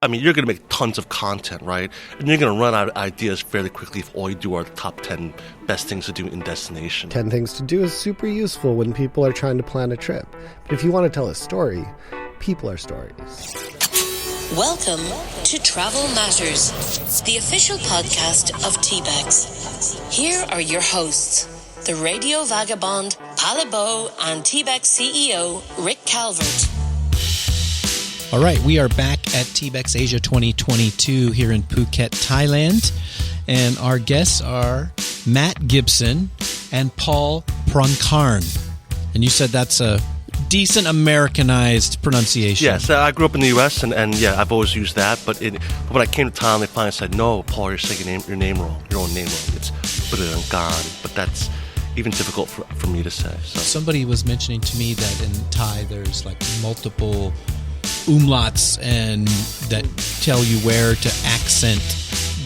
I mean, you're going to make tons of content, right? And you're going to run out of ideas fairly quickly if all you do are the top 10 best things to do in destination. 10 things to do is super useful when people are trying to plan a trip. But if you want to tell a story, people are stories. Welcome to Travel Matters, the official podcast of TBEX. Here are your hosts, the Radio Vagabond, Palle and TBEX CEO, Rick Calvert. All right, we are back at TBEX Asia 2022 here in Phuket, Thailand. And our guests are Matt Gibson and Paul Pruangkarn. And you said that's a decent Americanized pronunciation. Yes, I grew up in the U.S. and yeah, I've always used that. But when I came to Thailand, they finally said, "No, Paul, you're saying your name wrong. Your own name wrong. It's Pruangkarn." But that's even difficult for me to say. So. Somebody was mentioning to me that in Thai there's like multiple umlauts and that tell you where to accent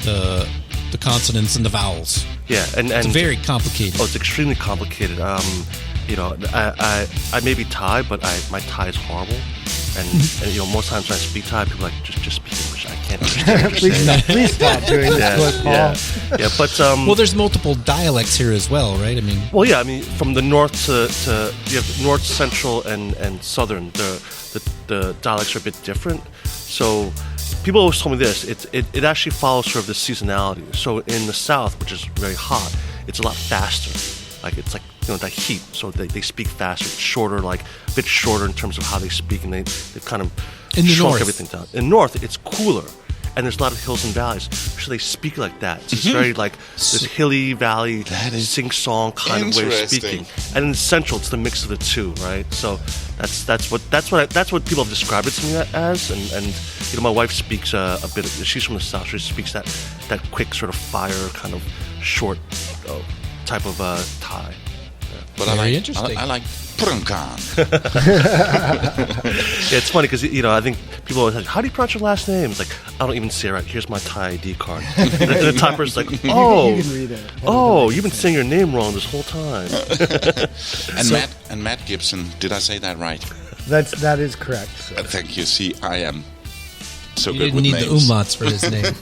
the consonants and the vowels. Yeah, and it's very complicated. Oh, it's extremely complicated. You know, I may be Thai, but my Thai is horrible. And you know, most times when I speak Thai, people are like, just speak English. I can't understand what you're saying. Please stop doing this, Paul. Yeah, but well, there's multiple dialects here as well, right? I mean, well, yeah. I mean, from the north to you have north, central, and southern. The dialects are a bit different. So people always told me this. It actually follows sort of the seasonality. So in the south, which is very hot, it's a lot faster. Like it's like, you know, that heat. So they speak faster. It's shorter, like a bit shorter in terms of how they speak, and they kind of shrunk everything down. In the north, it's cooler, and there's a lot of hills and valleys, so they speak like that. So it's very like this hilly valley, sing-song kind of way of speaking. And in the central, it's the mix of the two, right? So that's what people have described it to me as. And you know, my wife speaks a bit. She's from the south. She speaks that quick sort of fire kind of short type of Thai. Yeah. But interesting. I like Pruangkarn. Yeah, it's funny because, you know, I think people always like, how do you pronounce your last name? It's like, I don't even say it right. Here's my Thai ID card. And the Thai person's like, oh, you can read it. You've been saying your name wrong this whole time. And Matt Gibson, did I say that right? That is correct. So. Thank you. See, I am so you good didn't with need names. the umlauts for his name.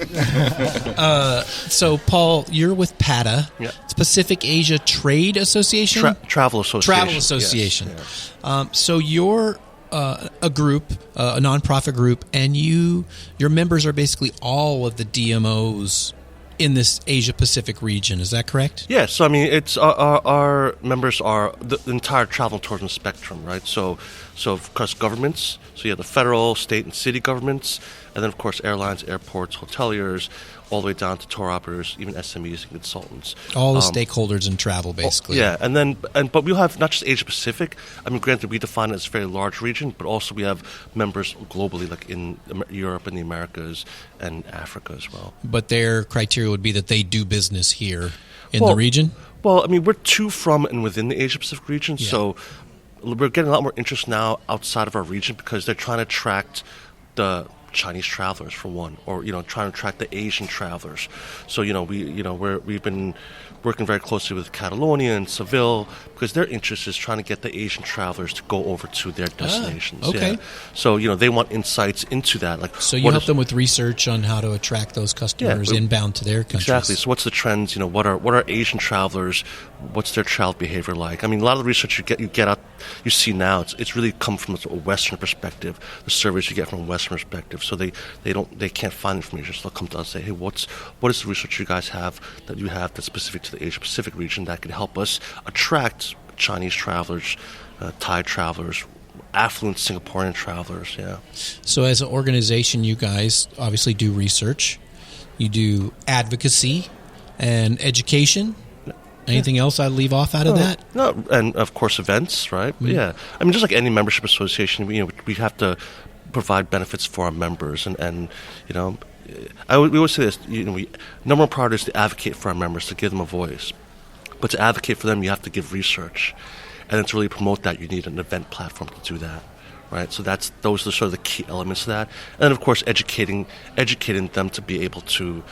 So, Paul, you're with PATA, Pacific Asia Trade Association? Travel Association. Travel Association. Yes. So you're a group, a nonprofit group, and your members are basically all of the DMOs in this Asia-Pacific region. Is that correct? Yeah, so I mean, it's our members are the entire travel and tourism spectrum, right? So of course governments, so you have the federal, state, and city governments, and then of course airlines, airports, hoteliers, all the way down to tour operators, even SMEs and consultants. All the stakeholders in travel, basically. Yeah, but we'll have not just Asia Pacific. I mean, granted, we define it as a very large region, but also we have members globally, like in Europe and the Americas and Africa as well. But their criteria would be that they do business here in the region? Well, I mean, we're to, from, and within the Asia Pacific region, so we're getting a lot more interest now outside of our region because they're trying to attract the Chinese travelers, for one, or trying to attract the Asian travelers. So we've been working very closely with Catalonia and Seville because their interest is trying to get the Asian travelers to go over to their destinations. Okay. Yeah. So they want insights into that. Like, so you help them with research on how to attract those customers inbound to their countries. Exactly. So what's the trends? What are Asian travelers? What's their travel behavior like? I mean, a lot of the research you see now, it's really come from a Western perspective. The surveys you get from a Western perspective. So they can't find information. So they'll come to us and say, hey, what is the research you guys have that's specific to the Asia Pacific region that can help us attract Chinese travelers, Thai travelers, affluent Singaporean travelers. Yeah. So as an organization, you guys obviously do research, you do advocacy and education. Anything else I'd leave off out of that? No, and of course events, right? Mm-hmm. Yeah, I mean, just like any membership association, we have to provide benefits for our members, and we always say this. Number one priority is to advocate for our members, to give them a voice. But to advocate for them, you have to give research, and then to really promote that, you need an event platform to do that, right? So those are sort of the key elements of that, and then of course educating them to be able to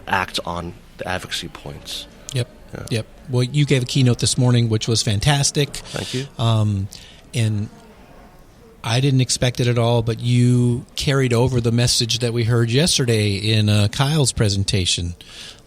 act on the advocacy points. Yep. Yeah. Yep. Well, you gave a keynote this morning, which was fantastic. Thank you. And I didn't expect it at all, but you carried over the message that we heard yesterday in Kyle's presentation.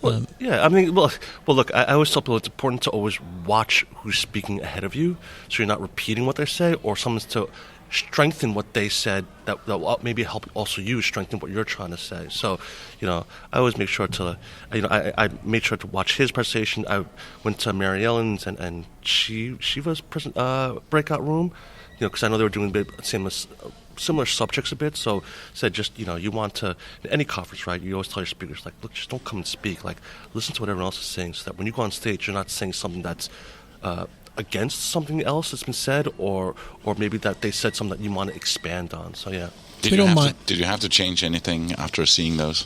Well, yeah, I mean, well, look, I always tell people it's important to always watch who's speaking ahead of you, so you're not repeating what they say, or someone's to strengthen what they said that will maybe help also you strengthen what you're trying to say. So, I always make sure to, I made sure to watch his presentation. I went to Mary Ellen's and Shiva's breakout room, because I know they were doing a bit similar subjects a bit. So said just, you want to, in any conference, right, you always tell your speakers, like, look, just don't come and speak. Like, listen to what everyone else is saying so that when you go on stage, you're not saying something that's against something else that's been said, or maybe that they said something that you want to expand on. So, yeah. Did you have to change anything after seeing those?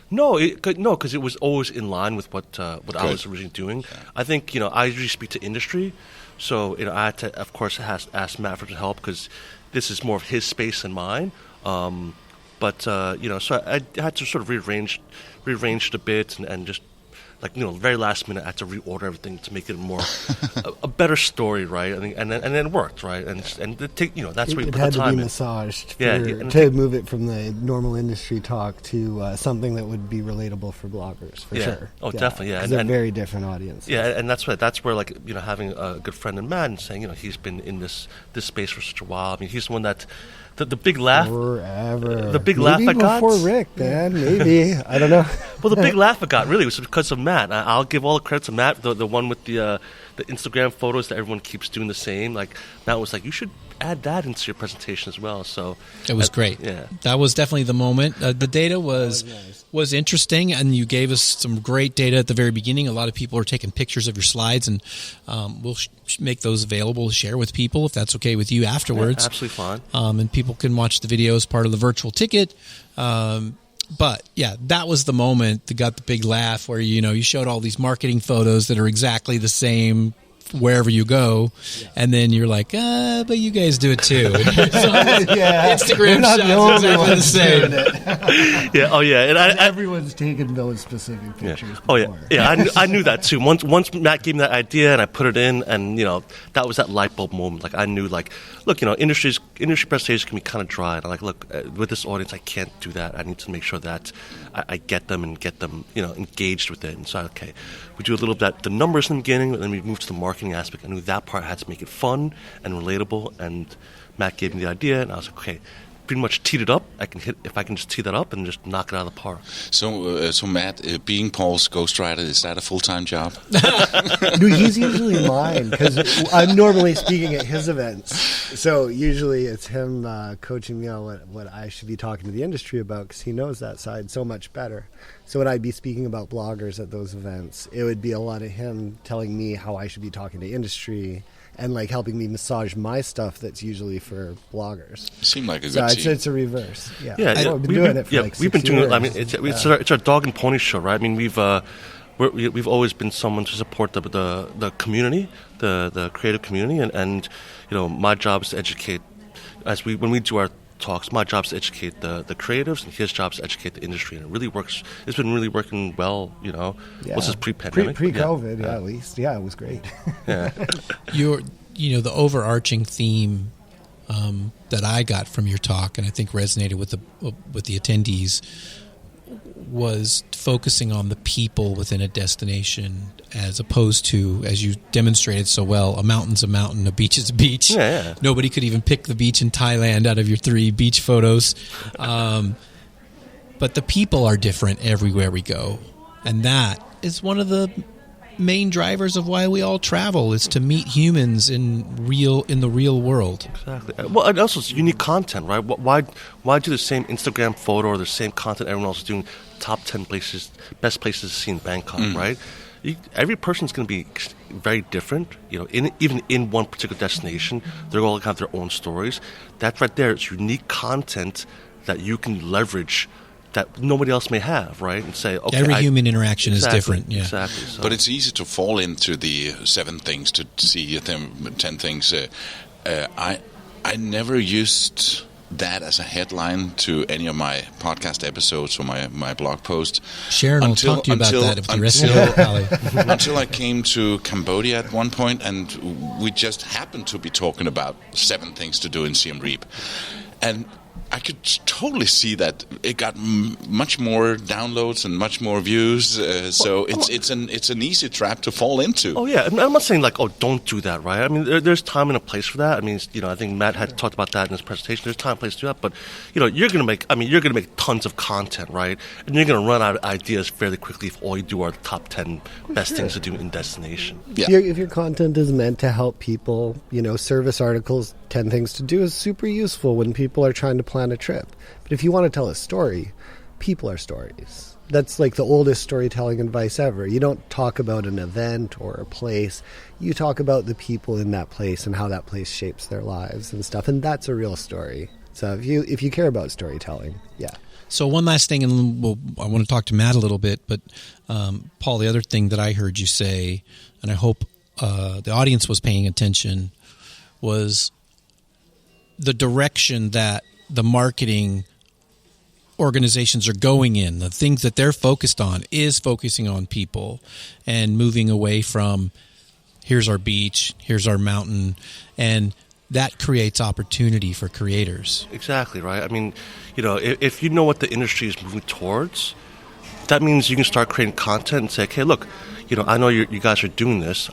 No, because it was always in line with what I was originally doing. Yeah. I think, I usually speak to industry, so, I had to, of course, ask Matt for help because this is more of his space than mine. So I had to sort of rearrange it a bit and just, like, very last minute, I had to reorder everything to make it more a better story, right? I think, and then it worked, right? And that's where you put the time in. It had to be massaged to move it from the normal industry talk to something that would be relatable for bloggers, for sure. Oh, definitely, yeah. Because they're very different audiences. Yeah, and that's where like, having a good friend in Matt and saying, he's been in this space for such a while. I mean, he's the one that. The big laugh. Forever. The big maybe laugh I got. Before Rick, man. Maybe. I don't know. Well, the big laugh I got really was because of Matt. I'll give all the credit to Matt. The one with the Instagram photos that everyone keeps doing the same. Like, Matt was like, you should add that into your presentation as well. So it was great. Yeah, that was definitely the moment. The data was interesting, and you gave us some great data at the very beginning. A lot of people are taking pictures of your slides, and we'll make those available to share with people if that's okay with you afterwards. Yeah, absolutely fine. And people can watch the video as part of the virtual ticket. But yeah, that was the moment that got the big laugh where, you showed all these marketing photos that are exactly the same wherever you go, and then you're like, but you guys do it too. Instagram shots exactly the same. And everyone's taken those specific pictures. Yeah. Oh yeah, I knew that too. Once Matt gave me that idea and I put it in, and that was that light bulb moment. Like, I knew, like, look, industry presentations can be kind of dry, and I'm like, look, with this audience, I can't do that. I need to make sure that I get them engaged with it. And so, okay, we do a little bit the numbers in the beginning, and then we move to the marketing aspect. I knew that part had to make it fun and relatable, and Matt gave me the idea, and I was like, okay, pretty much teed it up. If I can just tee that up and just knock it out of the park. So Matt, being Paul's ghostwriter, is that a full-time job? No, he's usually mine, because I'm normally speaking at his events. So usually it's him coaching me on what I should be talking to the industry about, because he knows that side so much better. So when I'd be speaking about bloggers at those events, it would be a lot of him telling me how I should be talking to industry and, like, helping me massage my stuff that's usually for bloggers. Seemed like a good team. It's a reverse. Yeah, we've been doing it for like 6 years. I mean, it's our dog and pony show, right? I mean, we've always been someone to support the community, the creative community, and my job is to educate. When we do our talks, my job is to educate the creatives, and his job is to educate the industry, and it really works. It's been really working well. What's this pre-pandemic? Pre-COVID, at least. Yeah, it was great. Yeah. The overarching theme that I got from your talk, and I think resonated with the attendees, was focusing on the people within a destination, as opposed to, as you demonstrated so well, a mountain's a mountain, a beach is a beach. Yeah. Nobody could even pick the beach in Thailand out of your 3 beach photos. But the people are different everywhere we go. And that is one of the main drivers of why we all travel, is to meet humans in the real world. Exactly. Well, and also it's unique content, right? Why do the same Instagram photo or the same content everyone else is doing? Top 10 places, best places to see in Bangkok, right? Every person's going to be very different. Even in one particular destination, they're all going to have their own stories. That right there is unique content that you can leverage that nobody else may have, right? And say, okay, every human interaction is different. Yeah. Exactly. So. But it's easy to fall into the 7 things, to see them 10 things. I never used that as a headline to any of my podcast episodes or my blog posts. Sharon will talk to you about that if the rest of the until I came to Cambodia at one point, and we just happened to be talking about 7 things to do in Siem Reap. And I could totally see that it got much more downloads and much more views. So it's an easy trap to fall into. Oh yeah, I'm not saying like, oh, don't do that, right? I mean, there's time and a place for that. I mean, I think Matt had talked about that in his presentation. There's time and place to do that, but you're gonna make tons of content, right? And you're gonna run out of ideas fairly quickly if all you do are the top 10 best things to do in destination. Yeah. If your content is meant to help people, service articles, 10 things to do is super useful when people are trying to plan a trip. But if you want to tell a story, people are stories. That's like the oldest storytelling advice ever. You don't talk about an event or a place. You talk about the people in that place and how that place shapes their lives and stuff. And that's a real story. So if you care about storytelling, yeah. So one last thing, and I want to talk to Matt a little bit, but Paul, the other thing that I heard you say, and I hope the audience was paying attention, was the direction that the marketing organizations are going in. The things that they're focused on is focusing on people and moving away from here's our beach, here's our mountain, and that creates opportunity for creators. Exactly, right? I mean, if you know what the industry is moving towards, that means you can start creating content and say, okay, look, I know you guys are doing this.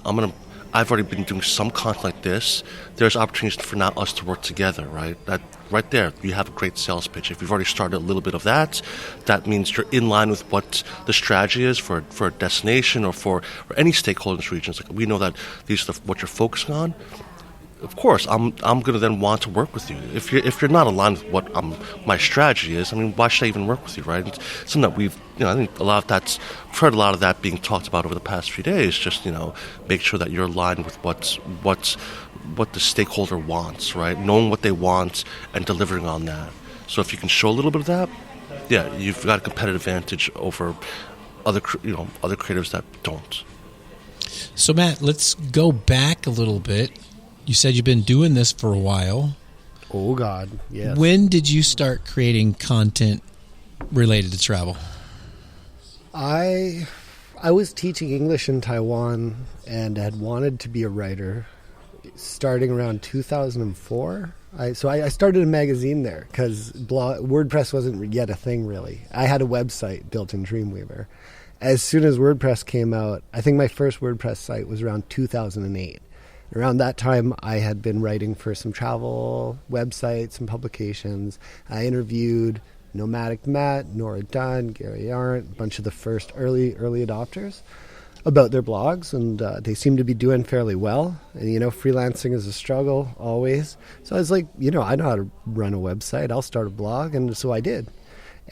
I've already been doing some content like this. There's opportunities for now us to work together, right? That right there, you have a great sales pitch. If you've already started a little bit of that, that means you're in line with what the strategy is for a destination or for any stakeholder in this region. It's like, we know that these are what you're focusing on. Of course, I'm going to then want to work with you. If you're not aligned with what my strategy is, I mean, why should I even work with you, right? It's something that we've, I think I've heard a lot of that being talked about over the past few days. Just make sure that you're aligned with what the stakeholder wants, right? Knowing what they want and delivering on that. So if you can show a little bit of that, yeah, you've got a competitive advantage over other creatives that don't. So Matt, let's go back a little bit. You said you've been doing this for a while. Oh, God, yes. When did you start creating content related to travel? I was teaching English in Taiwan and had wanted to be a writer starting around 2004. So I started a magazine there because WordPress wasn't yet a thing, really. I had a website built in Dreamweaver. As soon as WordPress came out, I think my first WordPress site was around 2008. Around that time, I had been writing for some travel websites and publications. I interviewed Nomadic Matt, Nora Dunn, Gary Arndt, a bunch of the first early adopters about their blogs, and they seemed to be doing fairly well. And, freelancing is a struggle, always. So I was like, I know how to run a website. I'll start a blog, and so I did.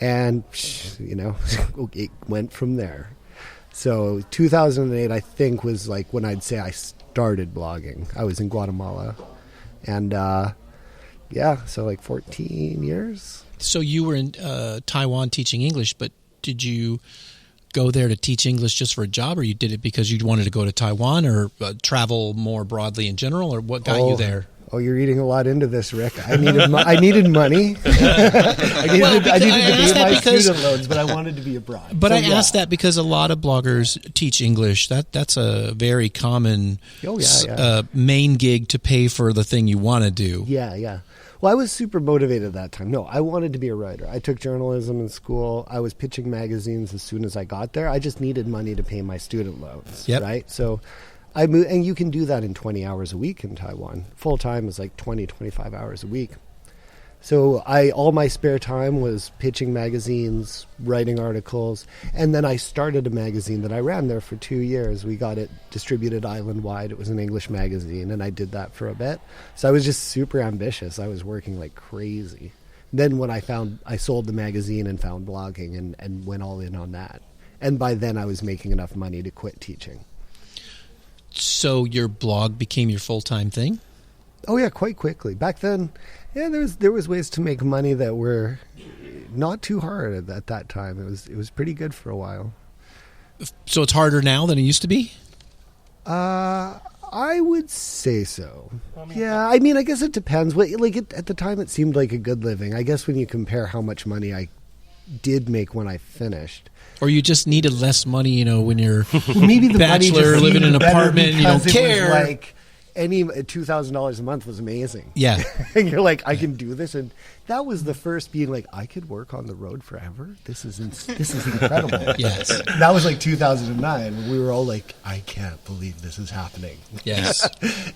And, it went from there. So 2008, I think, was like when I'd say I started blogging. I was in Guatemala. And, so like 14 years. So you were in Taiwan teaching English, but did you go there to teach English just for a job, or you did it because you wanted to go to Taiwan or travel more broadly in general, or what got you there? Oh, you're reading a lot into this, Rick. I needed money. I needed to pay my student loans, but I wanted to be abroad. But I asked that because a lot of bloggers teach English. That's a very common main gig to pay for the thing you want to do. Yeah. Well, I was super motivated at that time. No, I wanted to be a writer. I took journalism in school. I was pitching magazines as soon as I got there. I just needed money to pay my student loans, right? So I moved, and you can do that in 20 hours a week in Taiwan. Full time is like 20, 25 hours a week. So all my spare time was pitching magazines, writing articles, and then I started a magazine that I ran there for 2 years. We got it distributed island-wide. It was an English magazine, and I did that for a bit. So I was just super ambitious. I was working like crazy. Then when I sold the magazine and found blogging and went all in on that. And by then I was making enough money to quit teaching. So your blog became your full-time thing? Oh yeah, quite quickly. Back then, there was ways to make money that were not too hard at that time. It was pretty good for a while. So it's harder now than it used to be? I I would say so. Yeah, I mean, I guess it depends. At the time, it seemed like a good living. I guess when you compare how much money I did make when I finished. Or you just needed less money, when you're Maybe the bachelor, money just living in an seemed better apartment, you don't because it was care. like any $2,000 a month was amazing. Yeah. And you're like, I can do this. And that was the first being like, I could work on the road forever. This is incredible. Yes. That was like 2009 when we were all like, I can't believe this is happening. Yes.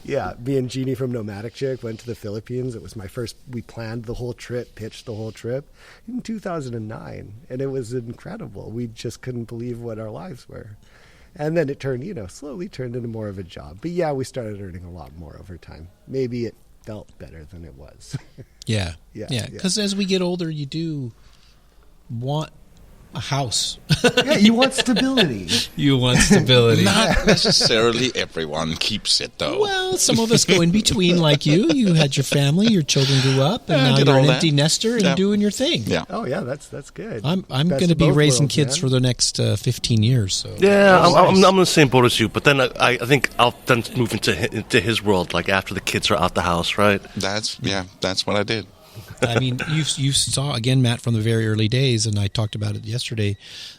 Yeah. Me and Jeannie from Nomadic Chick went to the Philippines. It was my first, we planned the whole trip, pitched the whole trip in 2009. And it was incredible. We just couldn't believe what our lives were. And then it slowly turned into more of a job. But yeah, we started earning a lot more over time. Maybe it felt better than it was. Yeah. Yeah. Because as we get older, you do want a house. Yeah, you want stability. You want stability. Not necessarily everyone keeps it, though. Well, some of us go in between like you. You had your family, your children grew up, and now did you're all an that. empty nester and doing your thing. Yeah. Oh yeah, that's good. I'm Best going to of be both raising worlds, kids man. for the next 15 years. So Yeah, I'm in the same boat as you. But then I think I'll then move into his world, like after the kids are out the house, right? That's what I did. I mean, you saw, again, Matt, from the very early days, and I talked about it yesterday.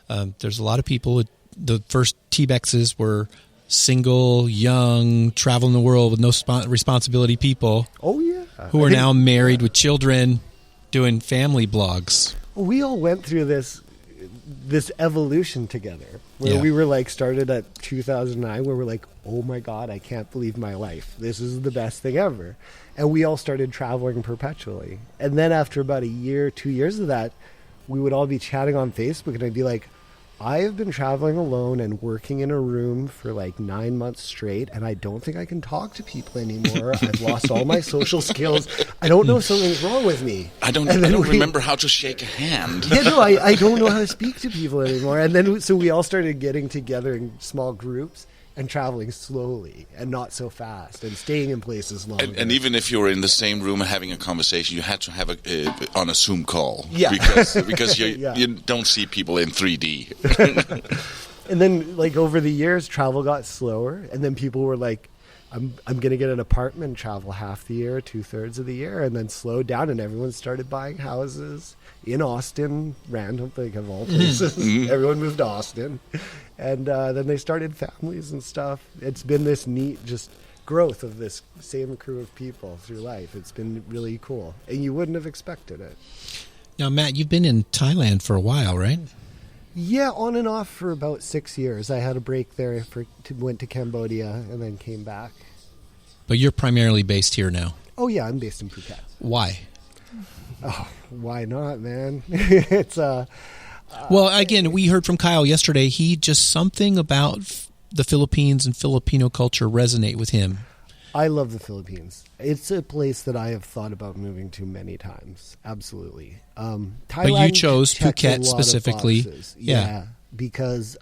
There's a lot of people, the first TBEXs were single, young, traveling the world with no responsibility people. Oh yeah. Who are now married with children, doing family blogs. We all went through this evolution together where Yeah. we were like started at 2009 where we're like, oh my God, I can't believe my life. This is the best thing ever. And we all started traveling perpetually. And then after about 2 years of that, we would all be chatting on Facebook and I'd be like, I have been traveling alone and working in a room for like 9 months straight, and I don't think I can talk to people anymore. I've lost all my social skills. I don't know if something's wrong with me. I don't remember how to shake a hand. Yeah, no, I don't know how to speak to people anymore. And then, so we all started getting together in small groups and traveling slowly and not so fast and staying in places longer. And even if you were in the same room and having a conversation, you had to have on a Zoom call. Yeah. Because you Yeah. you don't see people in 3D. And then, like, over the years, travel got slower. And then people were like, I'm going to get an apartment and travel half the year, 2/3 of the year, and then slowed down. And everyone started buying houses in Austin, random, like, of all places. Everyone moved to Austin. And then they started families and stuff. It's been this neat just growth of this same crew of people through life. It's been really cool. And you wouldn't have expected it. Now, Matt, you've been in Thailand for a while, right? Yeah, on and off for about 6 years. I had a break there, went to Cambodia, and then came back. But you're primarily based here now. Oh, yeah, I'm based in Phuket. Why? Oh, why not, man? It's Well, again, we heard from Kyle yesterday. Something about the Philippines and Filipino culture resonate with him. I love the Philippines. It's a place that I have thought about moving to many times. Absolutely. Thailand, But you chose checked a Phuket lot of specifically. boxes. Yeah. Because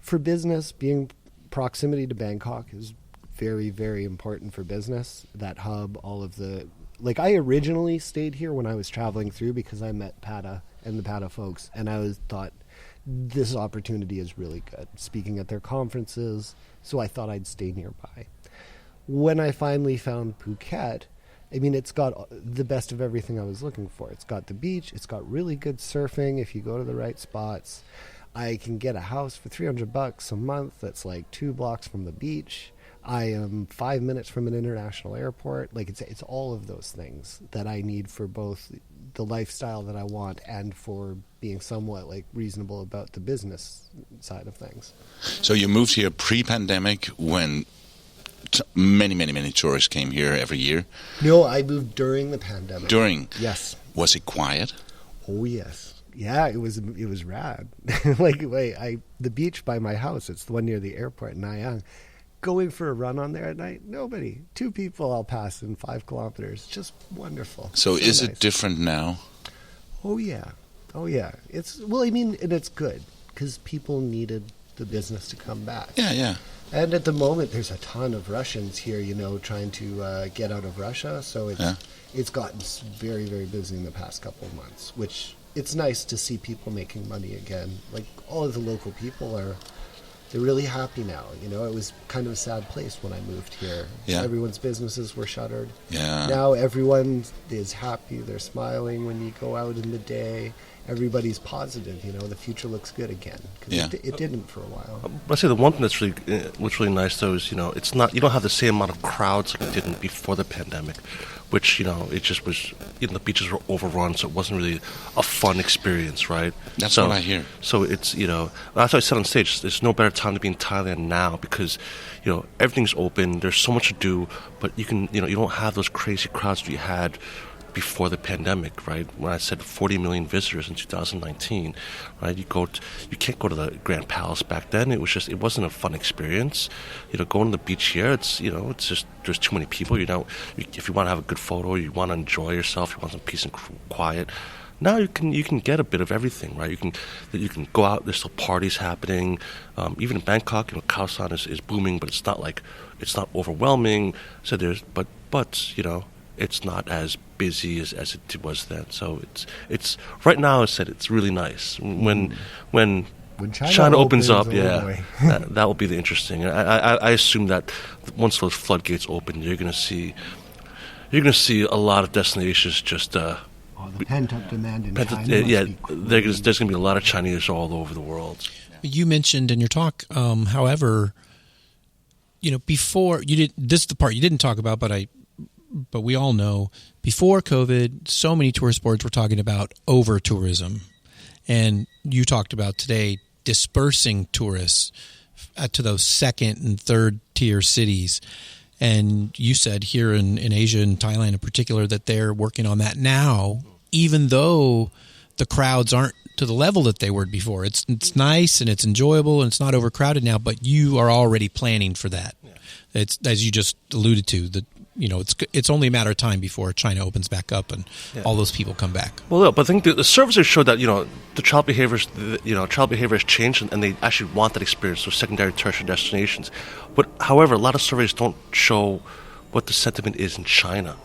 for business, being proximity to Bangkok is very, very important for business. That hub, all of the... Like, I originally stayed here when I was traveling through because I met Palle and the Palle folks, and I thought, this opportunity is really good, speaking at their conferences, so I thought I'd stay nearby. When I finally found Phuket, I mean, it's got the best of everything I was looking for. It's got the beach, it's got really good surfing if you go to the right spots. I can get a house for $300 a month that's like 2 blocks from the beach. I am 5 minutes from an international airport. Like, it's all of those things that I need for both the lifestyle that I want and for being somewhat like reasonable about the business side of things. So you moved here pre-pandemic when many tourists came here every year. No, I moved during the pandemic. Yes. Was it quiet? Oh yes. Yeah, it was rad. Like, the beach by my house, it's the one near the airport in Nayang. Going for a run on there at night, nobody. 2 people I'll pass in 5 kilometers. Just wonderful. So is nice. it different now? Oh yeah. It's and it's good because people needed the business to come back. Yeah. And at the moment, there's a ton of Russians here, trying to get out of Russia. So it's gotten very, very busy in the past couple of months, which it's nice to see people making money again. Like, all of the local people are they're really happy now. You know, it was kind of a sad place when I moved here. Yeah. Everyone's businesses were shuttered. Yeah. Now everyone is happy. They're smiling when you go out in the day. Everybody's positive. You know, the future looks good again. 'Cause Yeah. it didn't for a while. I say the one thing that's what's really nice though is, you know, it's not, you don't have the same amount of crowds like you didn't before the pandemic, which, you know, it just was, you know, the beaches were overrun, so it wasn't really a fun experience, right? That's what I hear. So it's, you know, that's what I said on stage, there's no better time to be in Thailand now because, you know, everything's open, there's so much to do, but you can, you know, you don't have those crazy crowds that you had before the pandemic, right? When I said 40 million visitors in 2019, right? You can't go to the Grand Palace back then. It wasn't a fun experience. You know, going to the beach here, it's, you know, it's just, there's too many people. You know, if you want to have a good photo, you want to enjoy yourself, you want some peace and quiet. Now you can get a bit of everything, right? You can go out. There's still parties happening. Even in Bangkok, you know, Khao San is booming, but it's not overwhelming. So but you know, it's not as busy as it was then. So it's right now. I said it's really nice when China opens up. Yeah, that will be the interesting. I assume that once those floodgates open, you're gonna see a lot of destinations just. The pent-up demand in China. There's going to be a lot of Chinese all over the world. You mentioned in your talk, however, you know, before you did, this is the part you didn't talk about, but we all know before COVID, so many tourist boards were talking about over-tourism. And you talked about today dispersing tourists to those second and third tier cities. And you said here in Asia and Thailand in particular that they're working on that now, even though the crowds aren't to the level that they were before. It's nice and it's enjoyable and it's not overcrowded now, but you are already planning for that. Yeah. It's, as you just alluded to, that, you know, it's only a matter of time before China opens back up and all those people come back. Well, no, but I think the surveys showed that, you know, the child behavior has changed and they actually want that experience, so secondary, tertiary destinations. But however, a lot of surveys don't show what the sentiment is in China.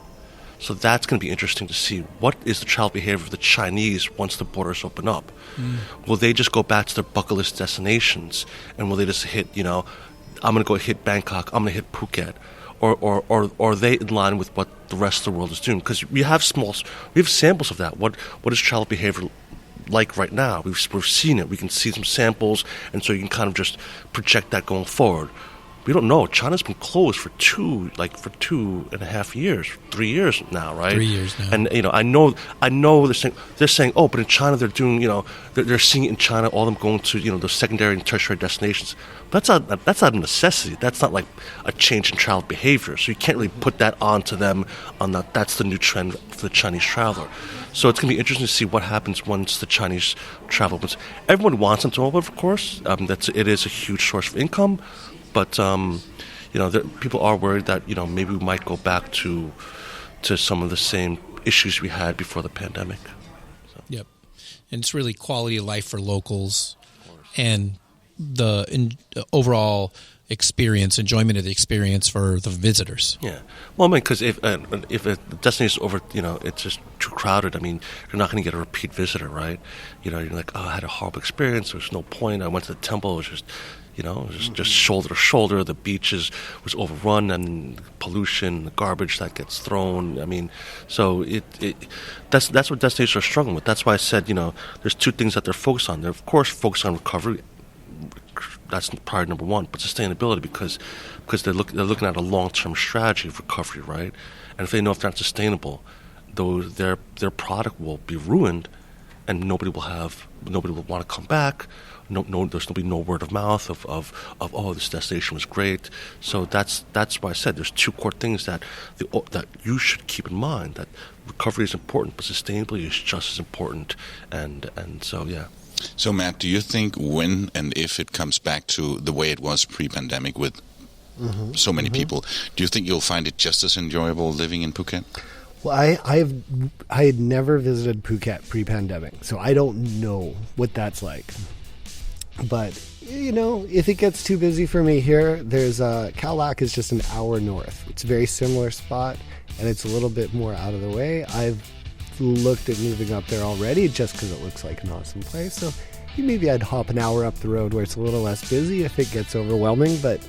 So that's going to be interesting to see. What is the child behavior of the Chinese once the borders open up? Will they just go back to their bucket list destinations, and will they just hit, you know, I'm going to go hit Bangkok, I'm going to hit Phuket, or are they in line with what the rest of the world is doing? Because we have samples of that. What is child behavior like right now? We've seen it. We can see some samples, and so you can kind of just project that going forward. We don't know. China's been closed for 2.5 years, 3 years now, right? 3 years now. And you know, I know they're saying, oh, but in China they're doing, you know, they're seeing it in China, all of them going to, you know, the secondary and tertiary destinations. But that's not a necessity. That's not like a change in child behavior. So you can't really put that onto them on that. That's the new trend for the Chinese traveler. So it's going to be interesting to see what happens once the Chinese travel opens. Everyone wants them to open, of course. It is a huge source of income. But, you know, people are worried that, you know, maybe we might go back to some of the same issues we had before the pandemic. So. Yep. And it's really quality of life for locals and the overall enjoyment of the experience for the visitors. Yeah. Well, I mean, because if a destination is over, you know, it's just too crowded, I mean, you're not going to get a repeat visitor, right? You know, you're like, oh, I had a horrible experience. There's no point. I went to the temple. It was just... You know, it was just shoulder to shoulder. The beaches was overrun, and pollution, the garbage that gets thrown. I mean, so that's what destinations are struggling with. That's why I said, you know, there's two things that they're focused on. They're of course focused on recovery. That's priority number one, but sustainability because they're looking at a long-term strategy of recovery, right? And if they know if they're not sustainable, their product will be ruined, and nobody will want to come back. There's going to be no word of mouth of oh, this destination was great. So that's why I said there's two core things that you should keep in mind, that recovery is important, but sustainability is just as important. And so yeah. So Matt, do you think when and if it comes back to the way it was pre-pandemic with so many people, do you think you'll find it just as enjoyable living in Phuket? Well, I had never visited Phuket pre-pandemic, so I don't know what that's like. But, you know, if it gets too busy for me here, there's Khao Lak is just an hour north. It's a very similar spot, and it's a little bit more out of the way. I've looked at moving up there already just because it looks like an awesome place. So maybe I'd hop an hour up the road where it's a little less busy if it gets overwhelming, but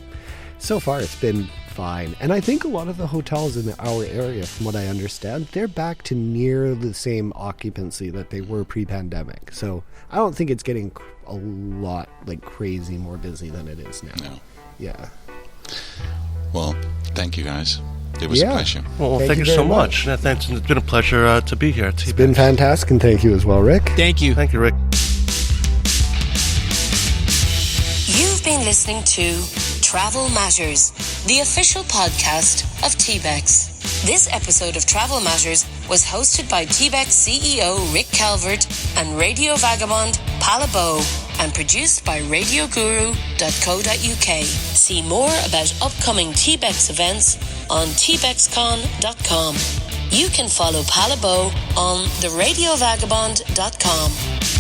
so far it's been fine. And I think a lot of the hotels in our area, from what I understand, they're back to near the same occupancy that they were pre-pandemic. So I don't think it's getting a lot like crazy more busy than it is now. No. Yeah. Well, thank you guys. It was a pleasure. Well, thank you very so much. Yeah, thanks. It's been a pleasure to be here at TBEX. It's been fantastic, and thank you as well, Rick. Thank you. Thank you, Rick. You've been listening to Travel Matters, the official podcast of TBEX. This episode of Travel Matters was hosted by TBEX CEO Rick Calvert and Radio Vagabond Palle and produced by radioguru.co.uk. See more about upcoming TBEX events on tbexcon.com. You can follow Palle on the radiovagabond.com.